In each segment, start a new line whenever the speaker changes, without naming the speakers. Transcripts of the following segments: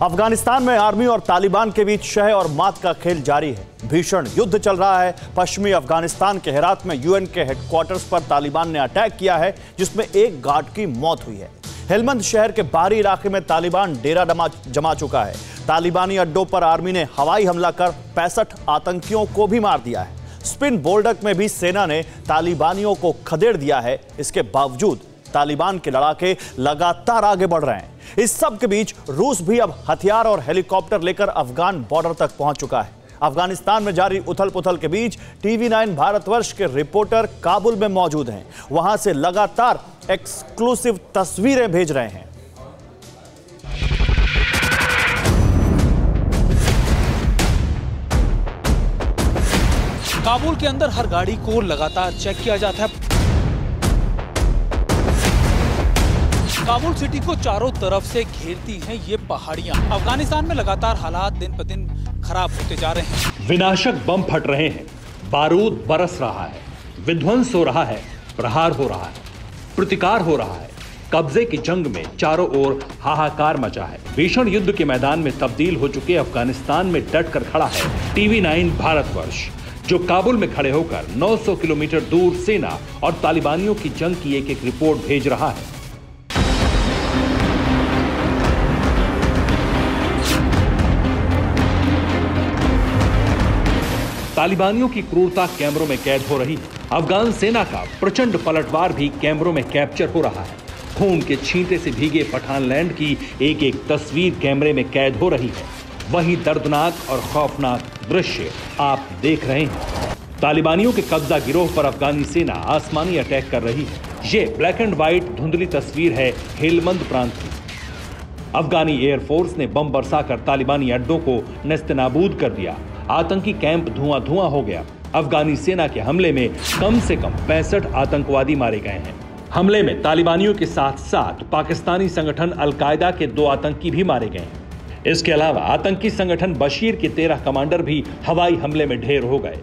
अफगानिस्तान में आर्मी और तालिबान के बीच शह और मात का खेल जारी है। भीषण युद्ध चल रहा है। पश्चिमी अफगानिस्तान के हेरात में यूएन के हेडक्वार्टर्स पर तालिबान ने अटैक किया है, जिसमें एक गार्ड की मौत हुई है। हेलमंद शहर के बाहरी इलाके में तालिबान डेरा जमा चुका है। तालिबानी अड्डों पर आर्मी ने हवाई हमला कर 65 आतंकियों को भी मार दिया है। स्पिन बोल्डक में भी सेना ने तालिबानियों को खदेड़ दिया है। इसके बावजूद तालिबान के लड़ाके लगातार आगे बढ़ रहे हैं। इस सब के बीच रूस भी अब हथियार और हेलीकॉप्टर लेकर अफगान बॉर्डर तक पहुंच चुका है। अफगानिस्तान में जारी उथल पुथल के बीच TV9 भारतवर्ष के रिपोर्टर काबुल में मौजूद हैं। वहां से लगातार एक्सक्लूसिव तस्वीरें भेज रहे हैं।
काबुल के अंदर हर गाड़ी को लगातार चेक किया जाता है। काबुल सिटी को चारों तरफ से घेरती हैं ये पहाड़ियां। अफगानिस्तान में लगातार हालात दिन पर दिन खराब होते जा रहे हैं।
विनाशक बम फट रहे हैं, बारूद बरस रहा है, विध्वंस हो रहा है, प्रहार हो रहा है, प्रतिकार हो रहा है। कब्जे की जंग में चारों ओर हाहाकार मचा है। भीषण युद्ध के मैदान में तब्दील हो चुके अफगानिस्तान में डट कर खड़ा है TV9 भारतवर्ष, जो काबुल में खड़े होकर 900 किलोमीटर दूर सेना और तालिबानियों की जंग की एक एक रिपोर्ट भेज रहा है। तालिबानियों की क्रूरता कैमरों में कैद हो रही है। अफगान सेना का प्रचंड पलटवार भी कैमरों में कैप्चर हो रहा है। खून के छींटे से भीगे पठान लैंड की एक एक तस्वीर कैमरे में कैद हो रही है। वही दर्दनाक और खौफनाक दृश्य आप देख रहे हैं। तालिबानियों के कब्जा गिरोह पर अफगानी सेना आसमानी अटैक कर रही है। ये ब्लैक एंड व्हाइट धुंधली तस्वीर है हेलमंद प्रांत की। अफगानी एयरफोर्स ने बम बरसाकर तालिबानी अड्डों को नेस्तनाबूद कर दिया। आतंकी कैंप धुआं धुआं हो गया। अफगानी सेना के हमले में कम से कम 65 आतंकवादी मारे गए हैं। हमले में तालिबानियों के साथ साथ पाकिस्तानी संगठन अल-कायदा के 2 आतंकी भी मारे गए हैं। इसके अलावा आतंकी संगठन बशीर के 13 कमांडर भी हवाई हमले में ढेर हो गए।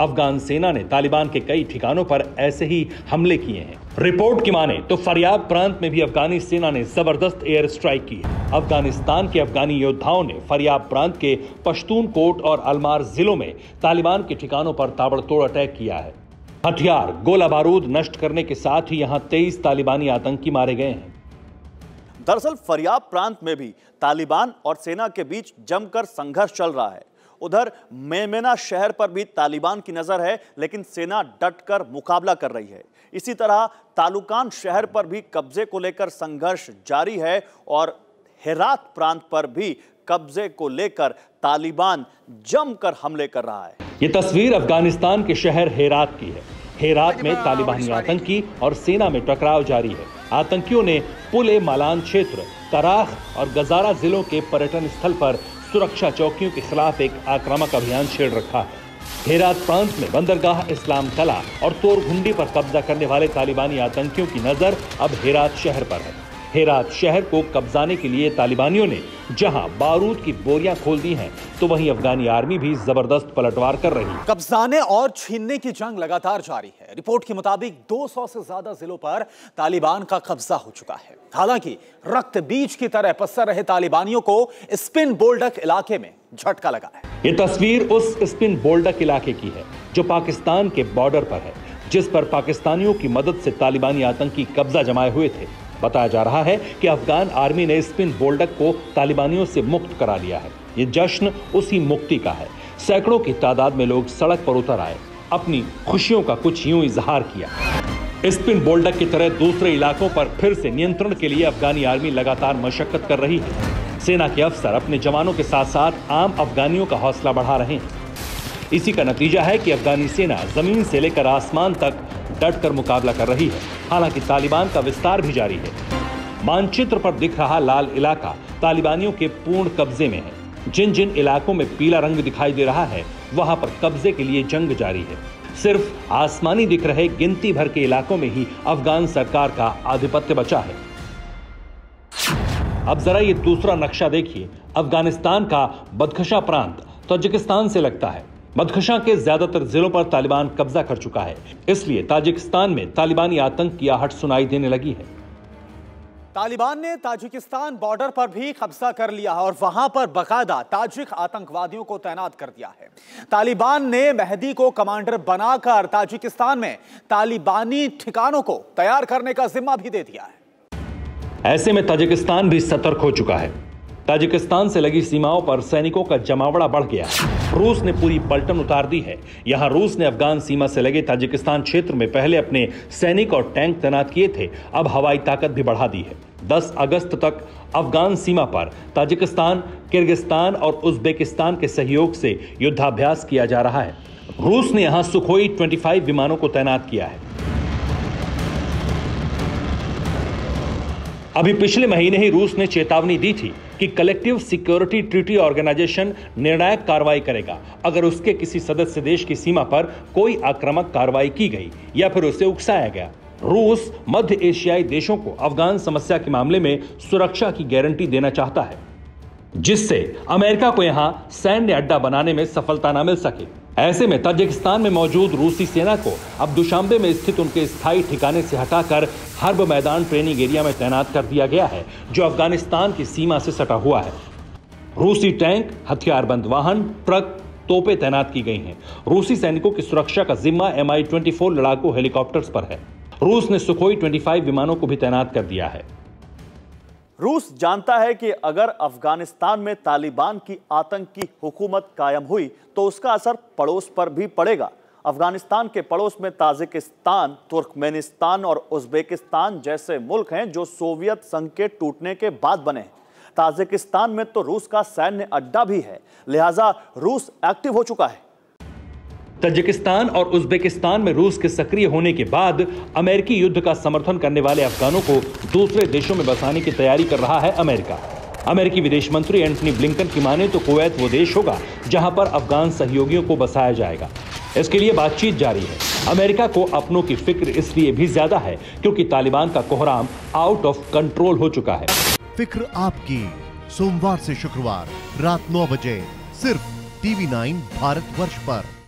अफगान सेना ने तालिबान के कई ठिकानों पर ऐसे ही हमले किए हैं। रिपोर्ट की माने तो फरियाब प्रांत में भी अफगानी सेना ने जबरदस्त एयर स्ट्राइक की है। अफगानिस्तान के अफगानी योद्धाओं ने फरियाब प्रांत के पश्तूनकोट और अलमार जिलों में तालिबान के ठिकानों पर ताबड़तोड़ अटैक किया है। हथियार, गोला बारूद नष्ट करने के साथ ही यहां 23 तालिबानी आतंकी मारे गए हैं।
दरअसल फरियाब प्रांत में भी तालिबान और सेना के बीच जमकर संघर्ष चल रहा है। उधर मेमेना शहर पर भी तालिबान की नजर है, लेकिन सेना डटकर मुकाबला कर रही है। इसी तरह तालुकान शहर पर भी कब्जे को लेकर संघर्ष जारी है और हेरात प्रांत पर भी कब्जे को लेकर तालिबान जमकर हमले कर रहा है।
ये तस्वीर अफगानिस्तान के शहर हेरात की है। हेरात में तालिबानी आतंकी और सेना में टकराव जारी है। आतंकियों ने पुल-ए-मालान क्षेत्र, तराख और गजारा जिलों के पर्यटन स्थल पर सुरक्षा चौकियों के खिलाफ एक आक्रामक अभियान छेड़ रखा है। हेरात प्रांत में बंदरगाह इस्लाम कला और तोरघुंडी पर कब्जा करने वाले तालिबानी आतंकियों की नजर अब हेरात शहर पर है। हेरात शहर को कब्जाने के लिए तालिबानियों ने जहां बारूद की बोरियां खोल दी हैं, तो वहीं अफगानी आर्मी भी जबरदस्त पलटवार कर रही है।
कब्जाने और छीनने की जंग लगातार जारी है। रिपोर्ट के मुताबिक 200 से ज्यादा जिलों पर तालिबान का कब्जा हो चुका है। हालांकि रक्त बीज की तरह पसर रहे तालिबानियों को स्पिन बोल्डक इलाके में झटका लगा है।
ये तस्वीर उस स्पिन बोल्डक इलाके की है जो पाकिस्तान के बॉर्डर पर है, जिस पर पाकिस्तानियों की मदद से तालिबानी आतंकी कब्जा जमाए हुए थे। बताया जा रहा है कि अफगान आर्मी ने स्पिन बोल्डक को तालिबानियों से मुक्त करा लिया है। ये जश्न उसी मुक्ति का है। सैकड़ों की तादाद में लोग सड़क पर उतर आए, अपनी खुशियों का कुछ यूं इजहार किया। स्पिन बोल्डक की तरह दूसरे इलाकों पर फिर से नियंत्रण के लिए अफगानी आर्मी लगातार मशक्कत कर रही है। सेना के अफसर अपने जवानों के साथ साथ आम अफगानियों का हौसला बढ़ा रहे हैं। इसी का नतीजा है कि अफगानी सेना जमीन से लेकर आसमान तक डटकर मुकाबला कर रही है। हालांकि तालिबान का विस्तार भी जारी है। मानचित्र पर दिख रहा लाल इलाका तालिबानियों के पूर्ण कब्जे में है। जिन जिन इलाकों में पीला रंग दिखाई दे रहा है, वहां पर कब्जे के लिए जंग जारी है। सिर्फ आसमानी दिख रहे गिनती भर के इलाकों में ही अफगान सरकार का आधिपत्य बचा है। अब जरा ये दूसरा नक्शा देखिए। अफगानिस्तान का बदखशा प्रांत ताजिकिस्तान से लगता है। बदखशां के ज्यादातर जिलों पर तालिबान कब्जा कर चुका है, इसलिए ताजिकिस्तान में तालिबानी आतंक की आहट सुनाई देने लगी है।
तालिबान ने ताजिकिस्तान बॉर्डर पर भी कब्जा कर लिया है और वहां पर बाकायदा ताजिक आतंकवादियों को तैनात कर दिया है। तालिबान ने मेहदी को कमांडर बनाकर ताजिकिस्तान में तालिबानी ठिकानों को तैयार करने का जिम्मा भी दे दिया है।
ऐसे में ताजिकिस्तान भी सतर्क हो चुका है। ताजिकिस्तान से लगी सीमाओं पर सैनिकों का जमावड़ा बढ़ गया है। रूस ने पूरी पलटन उतार दी है। यहां रूस ने अफगान सीमा से लगे ताजिकिस्तान क्षेत्र में पहले अपने सैनिक और टैंक तैनात किए थे, अब हवाई ताकत भी बढ़ा दी है। 10 अगस्त तक अफगान सीमा पर ताजिकिस्तान, किर्गिस्तान और उज्बेकिस्तान के सहयोग से युद्धाभ्यास किया जा रहा है। रूस ने यहां सुखोई 25 विमानों को तैनात किया है। अभी पिछले महीने ही रूस ने चेतावनी दी थी कि कलेक्टिव सिक्योरिटी ट्रीटी ऑर्गेनाइजेशन निर्णायक कार्रवाई करेगा अगर उसके किसी सदस्य देश की सीमा पर कोई आक्रामक कार्रवाई की गई या फिर उसे उकसाया गया। रूस मध्य एशियाई देशों को अफगान समस्या के मामले में सुरक्षा की गारंटी देना चाहता है, जिससे अमेरिका को यहां सैन्य अड्डा बनाने में सफलता न मिल सके। ऐसे में ताजिकिस्तान में मौजूद रूसी सेना को अब दुशांबे में स्थित उनके स्थायी ठिकाने से हटाकर हर्ब मैदान ट्रेनिंग एरिया में तैनात कर दिया गया है, जो अफगानिस्तान की सीमा से सटा हुआ है। रूसी टैंक, हथियारबंद वाहन, ट्रक, तोपें तैनात की गई हैं। रूसी सैनिकों की सुरक्षा का जिम्मा Mi-24 लड़ाकू हेलीकॉप्टर्स पर है। रूस ने सुखोई 25 विमानों को भी तैनात कर दिया है।
रूस जानता है कि अगर अफगानिस्तान में तालिबान की आतंकी हुकूमत कायम हुई तो उसका असर पड़ोस पर भी पड़ेगा। अफगानिस्तान के पड़ोस में ताजिकिस्तान, तुर्कमेनिस्तान और उज्बेकिस्तान जैसे मुल्क हैं जो सोवियत संघ के टूटने के बाद बने हैं। ताजिकिस्तान में तो रूस का सैन्य अड्डा भी है, लिहाजा रूस एक्टिव हो चुका है।
ताजिकिस्तान और उज्बेकिस्तान में रूस के सक्रिय होने के बाद अमेरिकी युद्ध का समर्थन करने वाले अफगानों को दूसरे देशों में बसाने की तैयारी कर रहा है अमेरिका। अमेरिकी विदेश मंत्री एंटनी ब्लिंकन की माने तो कुवैत वो देश होगा जहां पर अफगान सहयोगियों को बसाया जाएगा। इसके लिए बातचीत जारी है। अमेरिका को अपनों की फिक्र इसलिए भी ज्यादा है क्योंकि तालिबान का कोहराम आउट ऑफ कंट्रोल हो चुका है।
फिक्र आपकी, सोमवार से शुक्रवार रात 9 बजे सिर्फ TV9 भारतवर्ष पर।